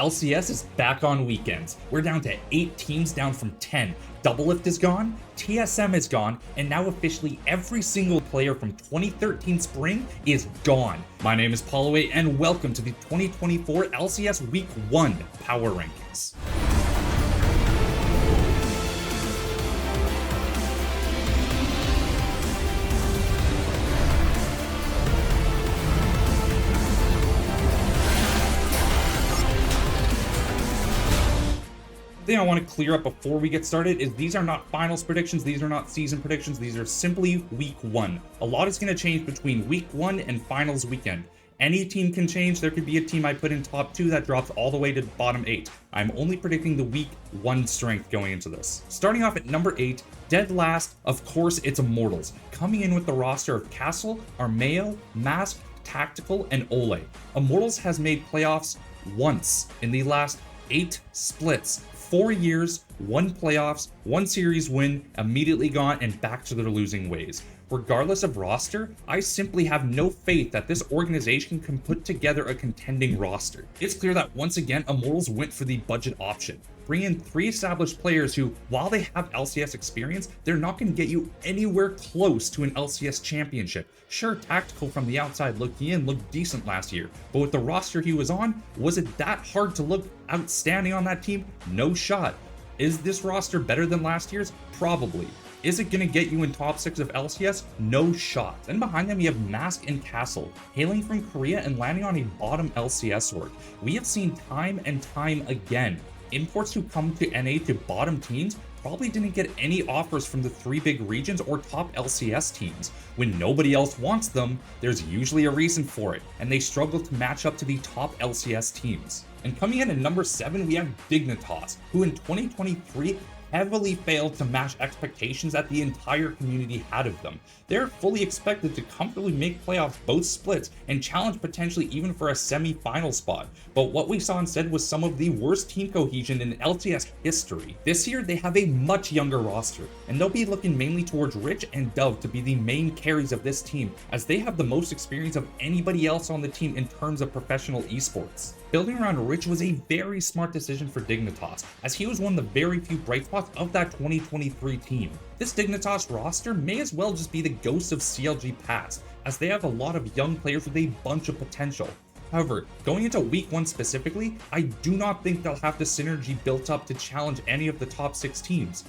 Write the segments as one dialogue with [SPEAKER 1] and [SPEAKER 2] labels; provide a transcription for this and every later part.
[SPEAKER 1] LCS is back on weekends. We're down to 8 teams, down from 10. Doublelift is gone, TSM is gone, and now officially every single player from 2013 spring is gone. My name is Pauloway, and welcome to the 2024 LCS Week 1 Power Rankings. Thing I want to clear up before we get started is these are not finals predictions, these are not season predictions, these are simply week 1. A lot is going to change between week 1 and finals weekend. Any team can change. There could be a team I put in top 2 that drops all the way to bottom 8. I'm only predicting the week 1 strength going into this. Starting off at number 8, dead last, of course it's Immortals, coming in with the roster of Castle, Armeo, Mask, Tactical, and Ole. Immortals has made playoffs once in the last 8 splits. 4 years, 1 playoffs, 1 series win, immediately gone and back to their losing ways. Regardless of roster, I simply have no faith that this organization can put together a contending roster. It's clear that once again, Immortals went for the budget option. Bring in 3 established players who, while they have LCS experience, they're not going to get you anywhere close to an LCS championship. Sure, Tactical from the outside looking in looked decent last year, but with the roster he was on, was it that hard to look outstanding on that team? No shot. Is this roster better than last year's? Probably. Is it going to get you in top 6 of LCS? No shot. Then behind them you have Mask and Castle, hailing from Korea and landing on a bottom LCS org. We have seen time and time again, imports who come to NA to bottom teams probably didn't get any offers from the 3 big regions or top LCS teams. When nobody else wants them, there's usually a reason for it, and they struggle to match up to the top LCS teams. And coming in at number 7, we have Dignitas, who in 2023 heavily failed to match expectations that the entire community had of them. They're fully expected to comfortably make playoffs both splits and challenge potentially even for a semi-final spot. But what we saw instead was some of the worst team cohesion in LCS history. This year they have a much younger roster, and they'll be looking mainly towards Rich and Dove to be the main carries of this team, as they have the most experience of anybody else on the team in terms of professional esports. Building around Rich was a very smart decision for Dignitas, as he was one of the very few bright spots of that 2023 team. This Dignitas roster may as well just be the ghost of CLG past, as they have a lot of young players with a bunch of potential. However, going into week 1 specifically, I do not think they'll have the synergy built up to challenge any of the top 6 teams.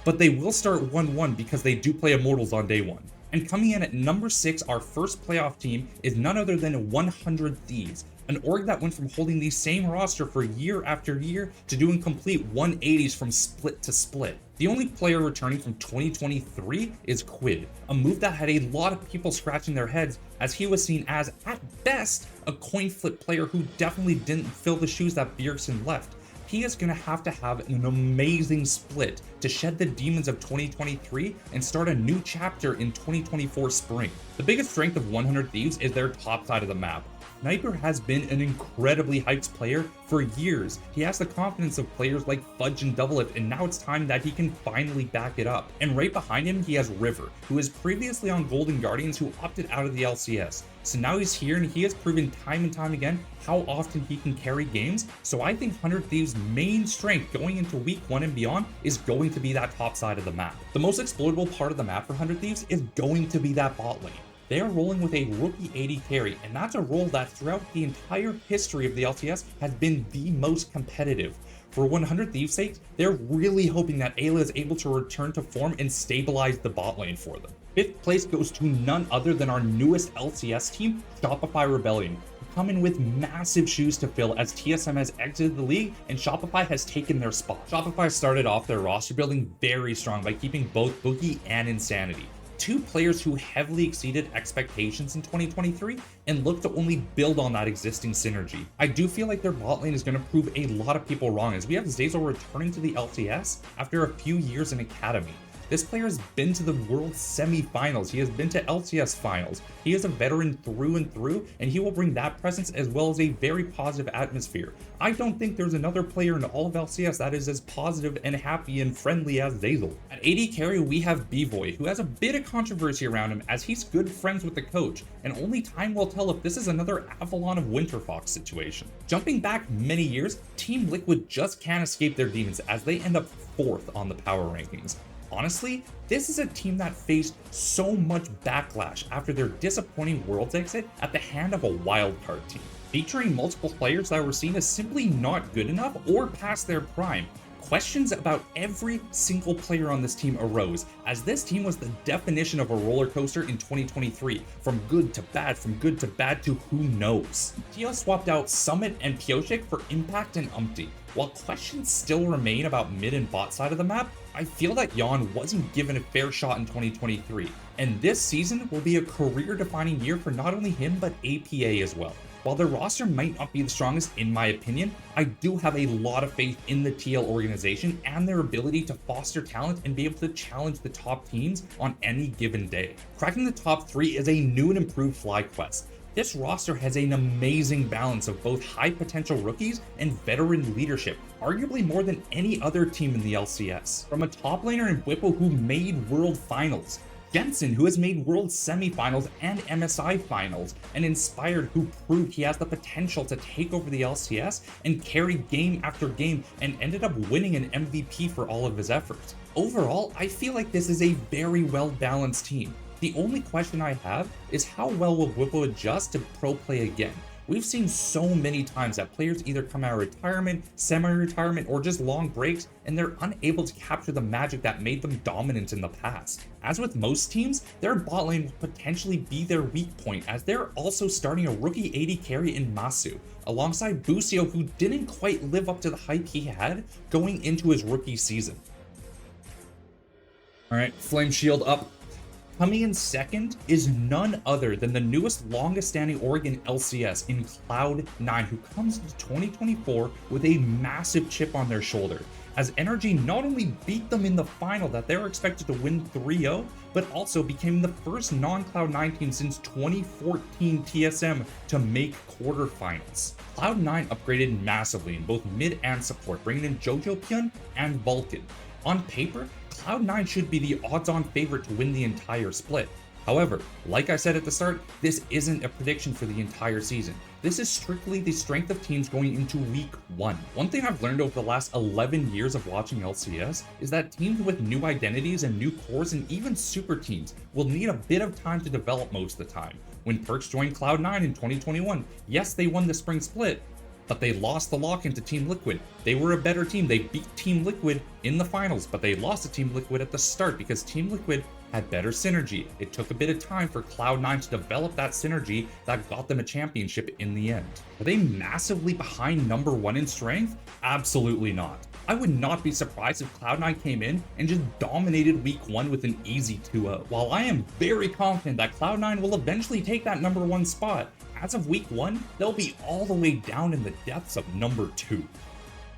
[SPEAKER 1] But they will start 1-1 because they do play Immortals on day 1. And coming in at number 6, our first playoff team is none other than 100 Thieves, an org that went from holding the same roster for year after year to doing complete 180s from split to split. The only player returning from 2023 is Quid, a move that had a lot of people scratching their heads, as he was seen as, at best, a coin flip player who definitely didn't fill the shoes that Bjergsen left. He is going to have an amazing split to shed the demons of 2023 and start a new chapter in 2024 spring. The biggest strength of 100 Thieves is their top side of the map. Sniper has been an incredibly hyped player for years. He has the confidence of players like Fudge and Doublelift, and now it's time that he can finally back it up. And right behind him, he has River, who is previously on Golden Guardians, who opted out of the LCS. So now he's here, and he has proven time and time again how often he can carry games. So I think 100 Thieves' main strength going into week 1 and beyond is going to be that top side of the map. The most exploitable part of the map for 100 Thieves is going to be that bot lane. They are rolling with a rookie AD carry, and that's a role that throughout the entire history of the LCS has been the most competitive. For 100 Thieves' sake, they're really hoping that Ayla is able to return to form and stabilize the bot lane for them. 5th place goes to none other than our newest LCS team, Shopify Rebellion, who come in with massive shoes to fill as TSM has exited the league and Shopify has taken their spot. Shopify started off their roster building very strong by keeping both Boogie and Insanity, 2 players who heavily exceeded expectations in 2023 and look to only build on that existing synergy. I do feel like their bot lane is going to prove a lot of people wrong, as we have Zeyzal returning to the LCS after a few years in Academy. This player has been to the World Semi-Finals, he has been to LCS Finals, he is a veteran through and through, and he will bring that presence as well as a very positive atmosphere. I don't think there's another player in all of LCS that is as positive and happy and friendly as Zeyzal. At AD carry, we have Bvoy, who has a bit of controversy around him as he's good friends with the coach, and only time will tell if this is another Avalon of Winterfox situation. Jumping back many years, Team Liquid just can't escape their demons as they end up 4th on the power rankings. Honestly, this is a team that faced so much backlash after their disappointing Worlds exit at the hand of a wildcard team, featuring multiple players that were seen as simply not good enough or past their prime. Questions about every single player on this team arose, as this team was the definition of a roller coaster in 2023, from good to bad to who knows. TL swapped out Summit and Pioshik for Impact and Umpty. While questions still remain about mid and bot side of the map, I feel that Yon wasn't given a fair shot in 2023, and this season will be a career-defining year for not only him but APA as well. While their roster might not be the strongest in my opinion, I do have a lot of faith in the TL organization and their ability to foster talent and be able to challenge the top teams on any given day. Cracking the top 3 is a new and improved FlyQuest. This roster has an amazing balance of both high potential rookies and veteran leadership, arguably more than any other team in the LCS. From a top laner in Whippo who made World Finals, Jensen, who has made World Semi-Finals and MSI Finals, and Inspired, who proved he has the potential to take over the LCS and carry game after game and ended up winning an MVP for all of his efforts. Overall, I feel like this is a very well-balanced team. The only question I have is how well will Whippo adjust to pro play again? We've seen so many times that players either come out of retirement, semi-retirement, or just long breaks, and they're unable to capture the magic that made them dominant in the past. As with most teams, their bot lane will potentially be their weak point, as they're also starting a rookie AD carry in Masu, alongside Busio, who didn't quite live up to the hype he had going into his rookie season. Alright, Flame Shield up. Coming in second is none other than the newest, longest standing Oregon LCS in Cloud9, who comes into 2024 with a massive chip on their shoulder, as NRG not only beat them in the final that they were expected to win 3-0, but also became the first non-Cloud9 team since 2014 TSM to make quarterfinals. Cloud9 upgraded massively in both mid and support, bringing in Jojo and Vulcan. On paper, Cloud9 should be the odds-on favorite to win the entire split. However, like I said at the start, this isn't a prediction for the entire season. This is strictly the strength of teams going into week 1. One thing I've learned over the last 11 years of watching LCS is that teams with new identities and new cores and even super teams will need a bit of time to develop most of the time. When Perks joined Cloud9 in 2021, yes, they won the spring split, but they lost the lock into Team Liquid. They were a better team. They beat Team Liquid in the finals, but they lost to Team Liquid at the start because Team Liquid had better synergy. It took a bit of time for Cloud9 to develop that synergy that got them a championship in the end. Are they massively behind number 1 in strength? Absolutely not. I would not be surprised if Cloud9 came in and just dominated week 1 with an easy 2-0. While I am very confident that Cloud9 will eventually take that number 1 spot, as of week 1, they'll be all the way down in the depths of number 2.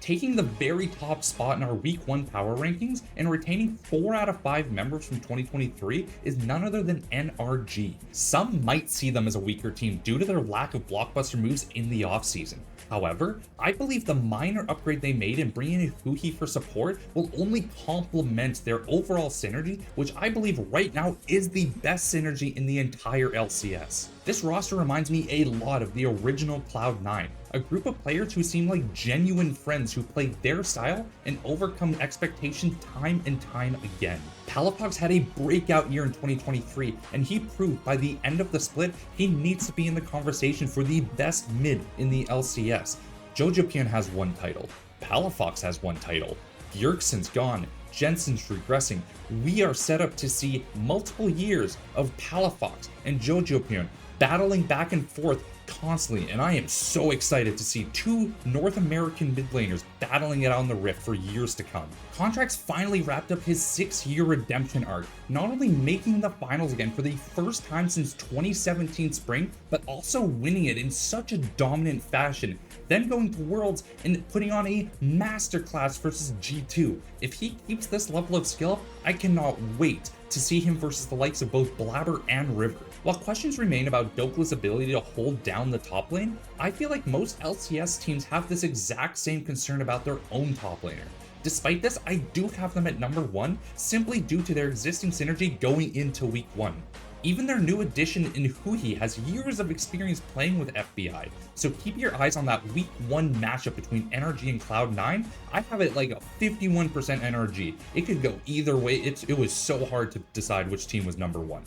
[SPEAKER 1] Taking the very top spot in our week 1 power rankings and retaining 4 out of 5 members from 2023 is none other than NRG. Some might see them as a weaker team due to their lack of blockbuster moves in the offseason. However, I believe the minor upgrade they made in bringing in Fuhi for support will only complement their overall synergy, which I believe right now is the best synergy in the entire LCS. This roster reminds me a lot of the original Cloud9, a group of players who seem like genuine friends who play their style and overcome expectation time and time again. Palafox had a breakout year in 2023, and he proved by the end of the split he needs to be in the conversation for the best mid in the LCS. Jojopian has 1 title, Palafox has 1 title, Bjergsen's gone, Jensen's regressing. We are set up to see multiple years of Palafox and Jojopian battling back and forth constantly, and I am so excited to see 2 North American mid laners battling it on the Rift for years to come. Contracts finally wrapped up his 6-year redemption arc, not only making the finals again for the first time since 2017 spring, but also winning it in such a dominant fashion, then going to Worlds and putting on a masterclass versus G2. If he keeps this level of skill, I cannot wait to see him versus the likes of both Blabber and River. While questions remain about Dokka's ability to hold down the top lane, I feel like most LCS teams have this exact same concern about their own top laner. Despite this, I do have them at number 1, simply due to their existing synergy going into week 1. Even their new addition in Huhi has years of experience playing with FBI, so keep your eyes on that week 1 matchup between NRG and Cloud9. I have it like a 51% NRG. It could go either way. It was so hard to decide which team was number 1.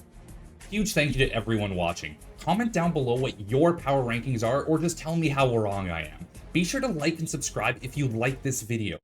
[SPEAKER 1] Huge thank you to everyone watching. Comment down below what your power rankings are, or just tell me how wrong I am. Be sure to like and subscribe if you like this video.